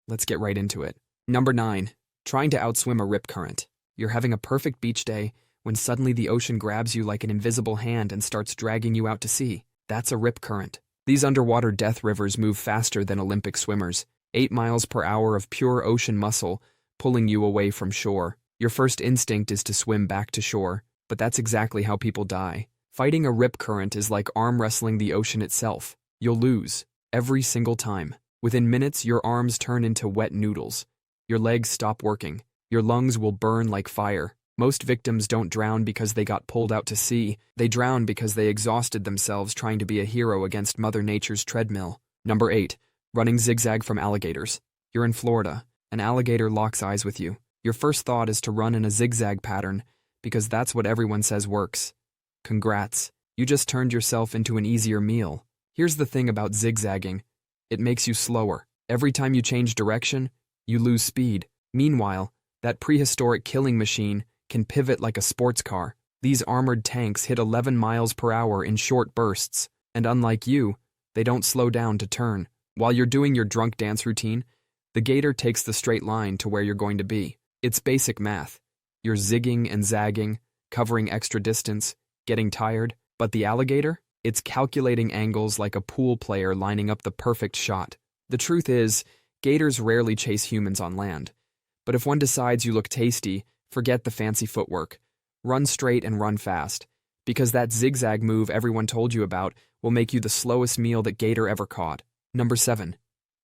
Let's get right into it. Number 9. Trying to outswim a rip current. You're having a perfect beach day when suddenly the ocean grabs you like an invisible hand and starts dragging you out to sea. That's a rip current. These underwater death rivers move faster than Olympic swimmers, 8 miles per hour of pure ocean muscle pulling you away from shore. Your first instinct is to swim back to shore, but that's exactly how people die. Fighting a rip current is like arm wrestling the ocean itself. You'll lose, every single time. Within minutes, your arms turn into wet noodles. Your legs stop working. Your lungs will burn like fire. Most victims don't drown because they got pulled out to sea. They drown because they exhausted themselves trying to be a hero against Mother Nature's treadmill. Number 8. Running zigzag from alligators. You're in Florida. An alligator locks eyes with you. Your first thought is to run in a zigzag pattern because that's what everyone says works. Congrats. You just turned yourself into an easier meal. Here's the thing about zigzagging. It makes you slower. Every time you change direction, you lose speed. Meanwhile, that prehistoric killing machine can pivot like a sports car. These armored tanks hit 11 miles per hour in short bursts, and unlike you, they don't slow down to turn. While you're doing your drunk dance routine, the gator takes the straight line to where you're going to be. It's basic math. You're zigging and zagging, covering extra distance, getting tired, but the alligator? It's calculating angles like a pool player lining up the perfect shot. The truth is, gators rarely chase humans on land. But if one decides you look tasty, forget the fancy footwork. Run straight and run fast, because that zigzag move everyone told you about will make you the slowest meal that gator ever caught. Number 7.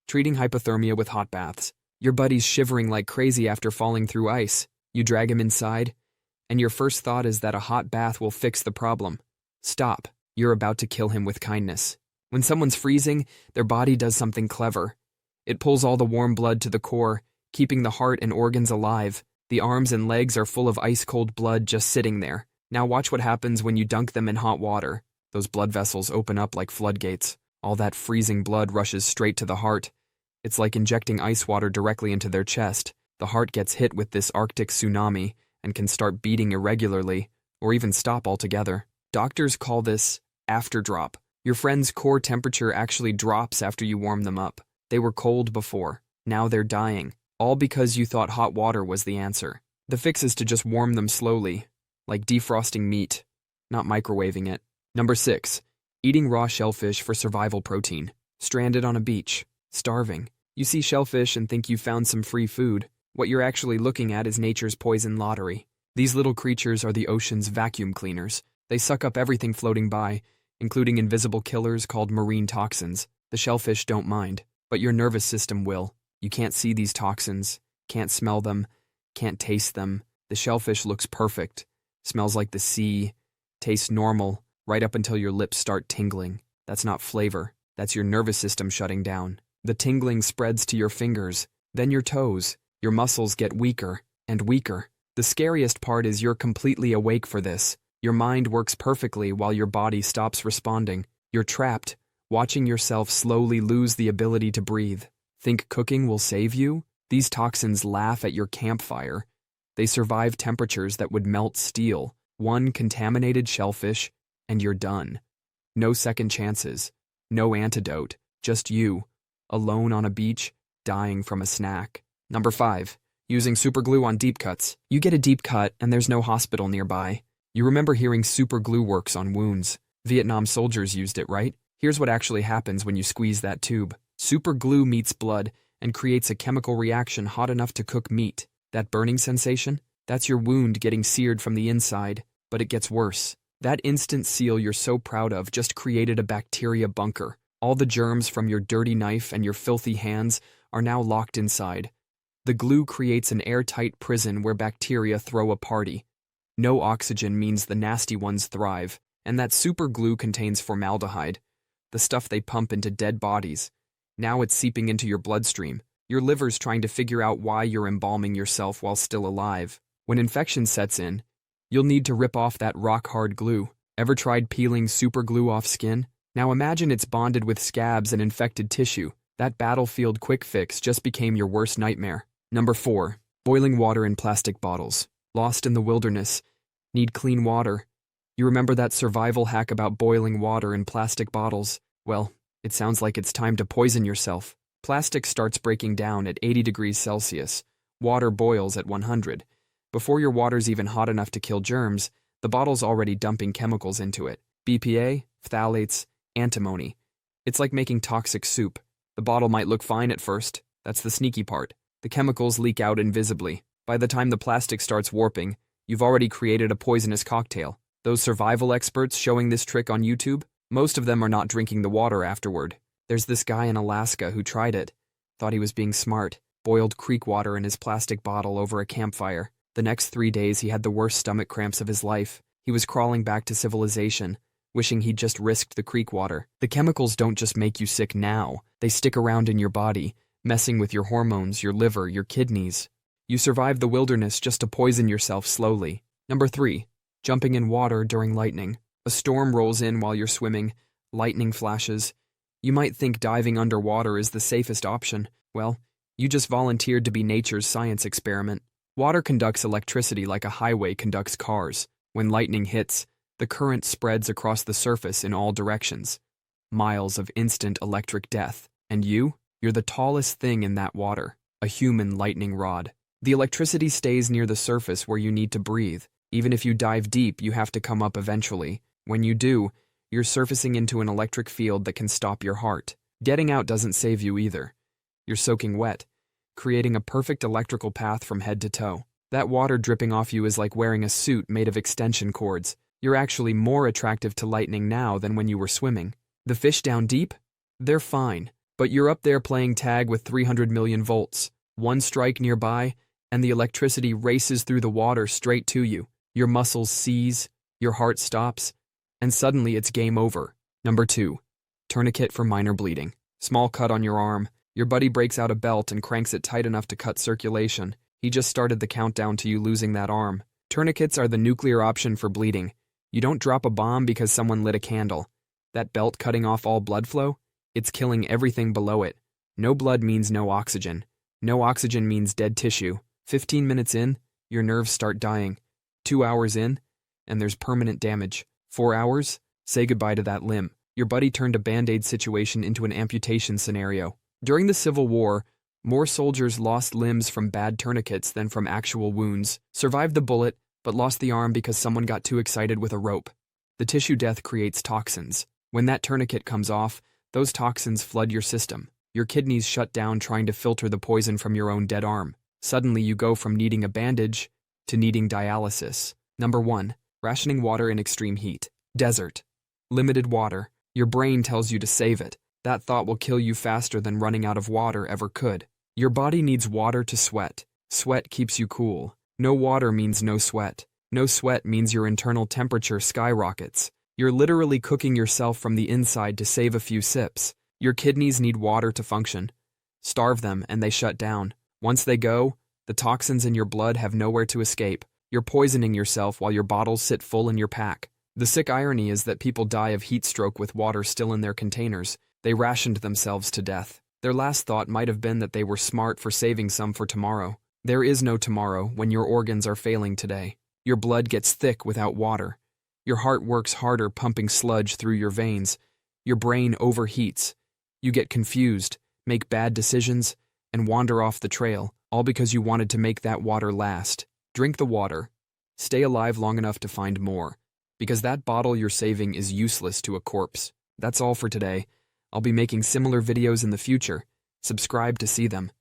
Treating hypothermia with hot baths. Your buddy's shivering like crazy after falling through ice. You drag him inside, and your first thought is that a hot bath will fix the problem. Stop. You're about to kill him with kindness. When someone's freezing, their body does something clever. It pulls all the warm blood to the core, keeping the heart and organs alive. The arms and legs are full of ice-cold blood just sitting there. Now watch what happens when you dunk them in hot water. Those blood vessels open up like floodgates. All that freezing blood rushes straight to the heart. It's like injecting ice water directly into their chest. The heart gets hit with this Arctic tsunami and can start beating irregularly, or even stop altogether. Doctors call this afterdrop. Your friend's core temperature actually drops after you warm them up. They were cold before. Now they're dying. All because you thought hot water was the answer. The fix is to just warm them slowly, like defrosting meat, not microwaving it. Number 6. Eating raw shellfish for survival protein. Stranded on a beach. Starving. You see shellfish and think you found some free food. What you're actually looking at is nature's poison lottery. These little creatures are the ocean's vacuum cleaners. They suck up everything floating by, including invisible killers called marine toxins. The shellfish don't mind, but your nervous system will. You can't see these toxins, can't smell them, can't taste them. The shellfish looks perfect, smells like the sea, tastes normal, right up until your lips start tingling. That's not flavor, that's your nervous system shutting down. The tingling spreads to your fingers, then your toes. Your muscles get weaker and weaker. The scariest part is you're completely awake for this. Your mind works perfectly while your body stops responding. You're trapped, watching yourself slowly lose the ability to breathe. Think cooking will save you? These toxins laugh at your campfire. They survive temperatures that would melt steel. One contaminated shellfish, and you're done. No second chances. No antidote. Just you, alone on a beach, dying from a snack. Number 5. Using superglue on deep cuts. You get a deep cut, and there's no hospital nearby. You remember hearing superglue works on wounds. Vietnam soldiers used it, right? Here's what actually happens when you squeeze that tube. Superglue meets blood and creates a chemical reaction hot enough to cook meat. That burning sensation? That's your wound getting seared from the inside. But it gets worse. That instant seal you're so proud of just created a bacteria bunker. All the germs from your dirty knife and your filthy hands are now locked inside. The glue creates an airtight prison where bacteria throw a party. No oxygen means the nasty ones thrive, and that super glue contains formaldehyde, the stuff they pump into dead bodies. Now it's seeping into your bloodstream. Your liver's trying to figure out why you're embalming yourself while still alive. When infection sets in, you'll need to rip off that rock-hard glue. Ever tried peeling super glue off skin? Now imagine it's bonded with scabs and infected tissue. That battlefield quick fix just became your worst nightmare. Number 4. Boiling water in plastic bottles. Lost in the wilderness. Need clean water. You remember that survival hack about boiling water in plastic bottles? Well, it sounds like it's time to poison yourself. Plastic starts breaking down at 80 degrees Celsius. Water boils at 100. Before your water's even hot enough to kill germs, the bottle's already dumping chemicals into it. BPA, phthalates, antimony. It's like making toxic soup. The bottle might look fine at first. That's the sneaky part. The chemicals leak out invisibly. By the time the plastic starts warping, you've already created a poisonous cocktail. Those survival experts showing this trick on YouTube, most of them are not drinking the water afterward. There's this guy in Alaska who tried it. Thought he was being smart. Boiled creek water in his plastic bottle over a campfire. The next 3 days he had the worst stomach cramps of his life. He was crawling back to civilization, wishing he'd just risked the creek water. The chemicals don't just make you sick now. They stick around in your body, messing with your hormones, your liver, your kidneys. You survive the wilderness just to poison yourself slowly. Number 3. Jumping in water during lightning. A storm rolls in while you're swimming. Lightning flashes. You might think diving underwater is the safest option. Well, you just volunteered to be nature's science experiment. Water conducts electricity like a highway conducts cars. When lightning hits, the current spreads across the surface in all directions. Miles of instant electric death. And you're the tallest thing in that water. A human lightning rod. The electricity stays near the surface where you need to breathe. Even if you dive deep, you have to come up eventually. When you do, you're surfacing into an electric field that can stop your heart. Getting out doesn't save you either. You're soaking wet, creating a perfect electrical path from head to toe. That water dripping off you is like wearing a suit made of extension cords. You're actually more attractive to lightning now than when you were swimming. The fish down deep? They're fine. But you're up there playing tag with 300 million volts. One strike nearby, and the electricity races through the water straight to you. Your muscles seize, your heart stops, and suddenly it's game over. Number 2. Tourniquet for minor bleeding. Small cut on your arm. Your buddy breaks out a belt and cranks it tight enough to cut circulation. He just started the countdown to you losing that arm. Tourniquets are the nuclear option for bleeding. You don't drop a bomb because someone lit a candle. That belt cutting off all blood flow? It's killing everything below it. No blood means no oxygen. No oxygen means dead tissue. 15 minutes in, your nerves start dying. 2 hours in, and there's permanent damage. 4 hours? Say goodbye to that limb. Your buddy turned a Band-Aid situation into an amputation scenario. During the Civil War, more soldiers lost limbs from bad tourniquets than from actual wounds, survived the bullet, but lost the arm because someone got too excited with a rope. The tissue death creates toxins. When that tourniquet comes off, those toxins flood your system. Your kidneys shut down trying to filter the poison from your own dead arm. Suddenly you go from needing a bandage to needing dialysis. Number 1. Rationing water in extreme heat. Desert. Limited water. Your brain tells you to save it. That thought will kill you faster than running out of water ever could. Your body needs water to sweat. Sweat keeps you cool. No water means no sweat. No sweat means your internal temperature skyrockets. You're literally cooking yourself from the inside to save a few sips. Your kidneys need water to function. Starve them and they shut down. Once they go, the toxins in your blood have nowhere to escape. You're poisoning yourself while your bottles sit full in your pack. The sick irony is that people die of heat stroke with water still in their containers. They rationed themselves to death. Their last thought might have been that they were smart for saving some for tomorrow. There is no tomorrow when your organs are failing today. Your blood gets thick without water. Your heart works harder pumping sludge through your veins. Your brain overheats. You get confused, make bad decisions, and wander off the trail, all because you wanted to make that water last. Drink the water. Stay alive long enough to find more, because that bottle you're saving is useless to a corpse. That's all for today. I'll be making similar videos in the future. Subscribe to see them.